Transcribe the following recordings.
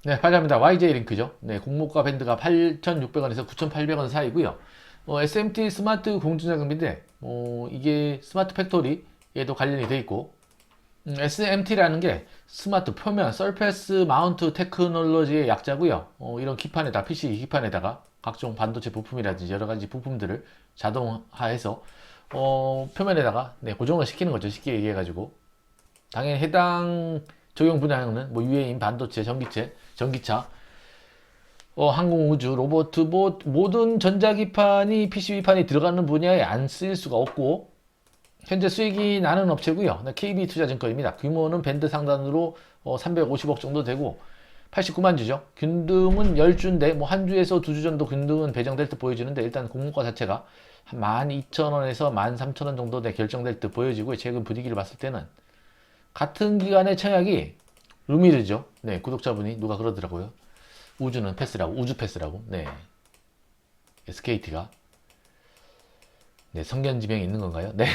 네, 발표합니다. YJ 링크죠. 네, 공모가 밴드가 8,600원에서 9,800원 사이고요. SMT 스마트 공준자금인데, 이게 스마트 팩토리에도 관련이 돼 있고, SMT라는 게 스마트 표면 서페이스 마운트 테크놀로지의 약자고요. 이런 기판에다 PC 기판에다가 각종 반도체 부품이라든지 여러 가지 부품들을 자동화해서 표면에다가 네, 고정을 시키는 거죠. 쉽게 얘기해가지고 당연히 해당 적용 분야는 뭐 유해인, 반도체, 전기체, 전기차, 항공우주, 로봇, 뭐 모든 전자기판이 PCB판이 들어가는 분야에 안 쓰일 수가 없고 현재 수익이 나는 업체고요. KB투자증권입니다. 규모는 밴드 상단으로 350억 정도 되고 89만 주죠. 균등은 10주인데 뭐 한 주에서 두 주 정도 균등은 배정될 듯 보여지는데 일단 공모가 자체가 한 12,000원에서 13,000원 정도 내 결정될 듯 보여지고 최근 분위기를 봤을 때는 같은 기간에 청약이 루미르죠. 네, 구독자분이 누가 그러더라고요. 우주는 패스라고, 우주 패스라고. 네, SKT가 네, 성견지명이 있는 건가요? 네.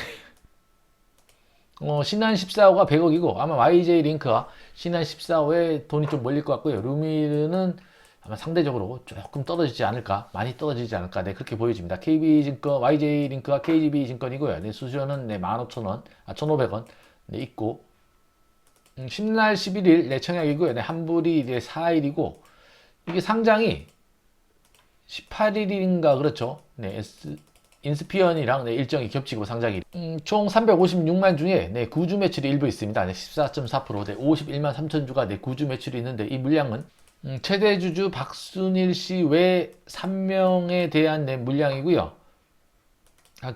신한 14호가 100억이고 아마 YJ 링크와 신한 14호에 돈이 좀 몰릴 것 같고요. 루미르는 아마 상대적으로 조금 떨어지지 않을까, 많이 떨어지지 않을까, 네, 그렇게 보여집니다. KB증권, YJ 링크와 KGB증권이고요. 네, 수수료는 네, 15,000원, 1,500원 네, 있고, 신날 11일 네, 청약이고요. 네, 환불이 이제 4일이고, 이게 상장이 18일인가 그렇죠. 네, 인스피언이랑 네, 일정이 겹치고 상장이 총 356만 중에 네, 구주 매출이 일부 있습니다. 네, 14.4%, 네, 51만 3천 주가 네, 구주 매출이 있는데 이 물량은 최대 주주 박순일 씨 외 3명에 대한 네, 물량이고요.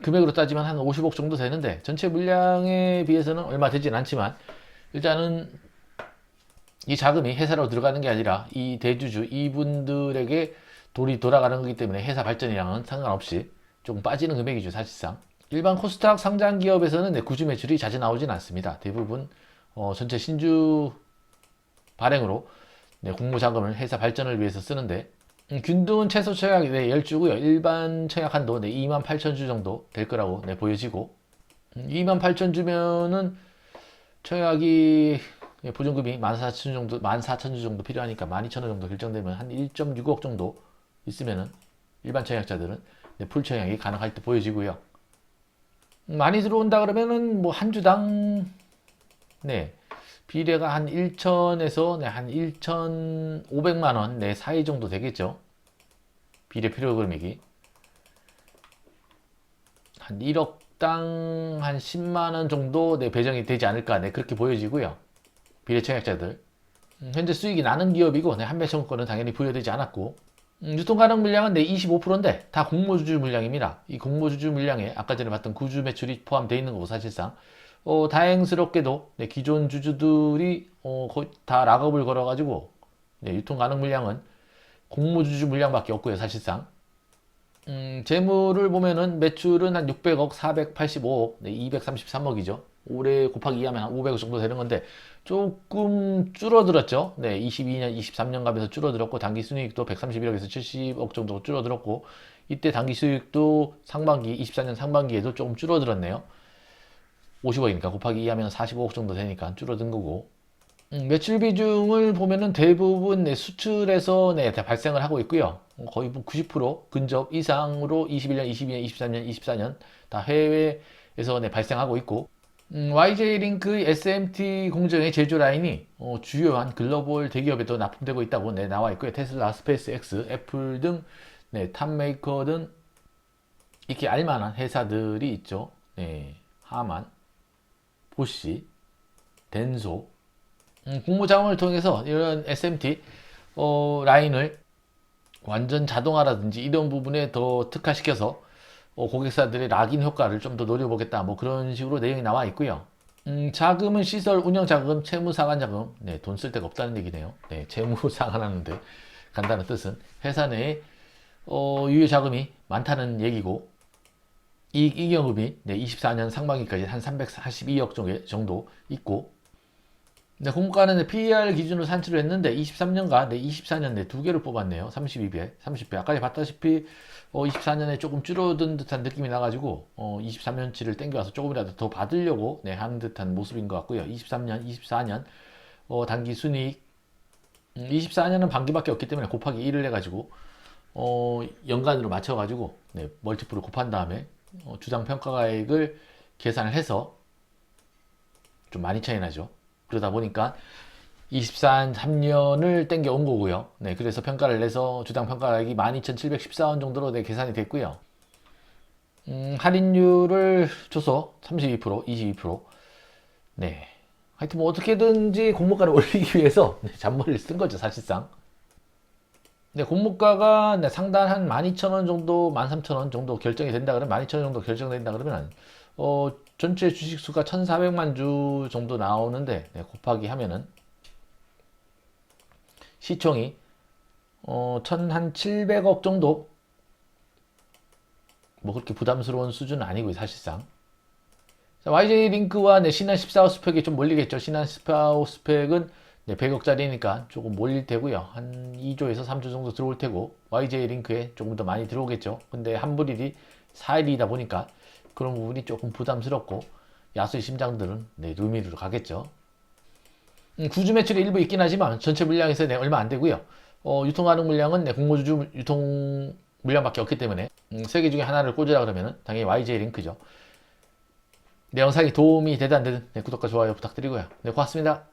금액으로 따지면 한 50억 정도 되는데 전체 물량에 비해서는 얼마 되진 않지만 일단은 이 자금이 회사로 들어가는 게 아니라 이 대주주 이분들에게 돈이 돌아가는 거기 때문에 회사 발전이랑은 상관없이 조금 빠지는 금액이죠, 사실상. 일반 코스닥 상장 기업에서는 네, 구주 매출이 자주 나오진 않습니다. 대부분 전체 신주 발행으로 네, 공모 자금을 회사 발전을 위해서 쓰는데 균등은 최소 청약 네, 10주고요. 일반 청약 한도 네, 2만 8천 주 정도 될 거라고 네, 보여지고 2만 8천 주면은 청약이 보증금이 14,000주 정도, 14,000주 정도 필요하니까 12,000원 정도 결정되면 한 1.6억 정도 있으면은 일반 청약자들은 네, 풀 청약이 가능할 때 보여지고요. 많이 들어온다 그러면은 뭐 한 주당 네, 비례가 한 1천에서 네, 한 1,500만 원 네, 사이 정도 되겠죠. 비례 필요 금액이 한 1억당 한 10만 원 정도 네, 배정이 되지 않을까 네, 그렇게 보여지고요. 비례 청약자들 현재 수익이 나는 기업이고 네, 한매청구권은 당연히 부여되지 않았고 유통 가능 물량은 네, 25%인데 다 공모주주 물량입니다. 이 공모주주 물량에 아까 전에 봤던 구주 매출이 포함되어 있는 거고 사실상 다행스럽게도 네, 기존 주주들이 거의 다 락업을 걸어가지고 네, 유통 가능 물량은 공모주주 물량밖에 없고요 사실상 재물을 보면은 매출은 한 600억, 485억, 네, 233억이죠. 올해 곱하기 2하면 한 500억 정도 되는 건데 조금 줄어들었죠. 네, 22년, 23년 가면서 줄어들었고 단기 순이익도 131억에서 70억 정도 줄어들었고 이때 단기 수익도 상반기, 24년 상반기에도 조금 줄어들었네요. 50억이니까 곱하기 2하면 45억 정도 되니까 줄어든 거고 매출 비중을 보면은 대부분 네, 수출에서 네, 다 발생을 하고 있고요. 거의 90% 근접 이상으로 21년, 22년, 23년, 24년 다 해외에서 네, 발생하고 있고 YJ링크의 SMT 공정의 제조 라인이 주요한 글로벌 대기업에도 납품되고 있다고 네, 나와 있고요. 테슬라, 스페이스X, 애플 등 네, 탑메이커 등 이렇게 알만한 회사들이 있죠. 네, 하만, 보쉬, 덴소 공모 자금을 통해서 이런 SMT 라인을 완전 자동화라든지 이런 부분에 더 특화시켜서 고객사들의 락인 효과를 좀 더 노려보겠다 뭐 그런 식으로 내용이 나와 있고요. 자금은 시설 운영 자금, 채무 상환 자금, 네, 돈 쓸 데가 없다는 얘기네요. 네, 채무 상환하는데 간단한 뜻은 회사 내에 유효 자금이 많다는 얘기고 이익 이경금이 네, 24년 상반기까지 한 342억 정도 있고 네, 공가는 PER 기준으로 산출을 했는데 23년과 네, 24년 네, 두 개를 뽑았네요. 32배, 30배. 아까 봤다시피 24년에 조금 줄어든 듯한 느낌이 나가지고 23년치를 땡겨와서 조금이라도 더 받으려고 네, 하는 듯한 모습인 것 같고요. 23년, 24년 단기 순이익 24년은 반기밖에 없기 때문에 곱하기 1을 해가지고 연간으로 맞춰가지고 네, 멀티플을 곱한 다음에 주당 평가가액을 계산을 해서 좀 많이 차이 나죠. 그러다 보니까 23년을 땡겨 온 거고요. 네, 그래서 평가를 내서 주당 평가가액이 12,714원 정도로 네, 계산이 됐고요. 할인율을 줘서 32%, 22%. 네. 하여튼 뭐 어떻게든지 공모가를 올리기 위해서 네, 잔머리를 쓴 거죠, 사실상. 네, 공모가가 네, 상단 한 12,000원 정도, 13,000원 정도 결정이 된다 그러면, 12,000원 정도 결정된다 그러면, 전체 주식 수가 1,400만 주 정도 나오는데, 네, 곱하기 하면은, 시총이, 1,700억 정도? 뭐 그렇게 부담스러운 수준은 아니고요, 사실상. YJ링크와 네, 신한 14호 스펙이 좀 몰리겠죠. 신한 14호 스펙은 네, 100억짜리니까 조금 몰릴 테고요. 한 2조에서 3조 정도 들어올 테고 YJ링크에 조금 더 많이 들어오겠죠. 근데 한불일이 4일이다 보니까 그런 부분이 조금 부담스럽고 야수의 심장들은 네, 루미로 가겠죠. 구주 매출이 일부 있긴 하지만 전체 물량에서 네, 얼마 안 되고요. 유통 가능 물량은 네, 공모주주 유통 물량밖에 없기 때문에 세 개 중에 하나를 꽂으라 그러면 당연히 YJ링크죠. 내 영상이 도움이 되든 안 되든 네, 구독과 좋아요 부탁드리고요. 네, 고맙습니다.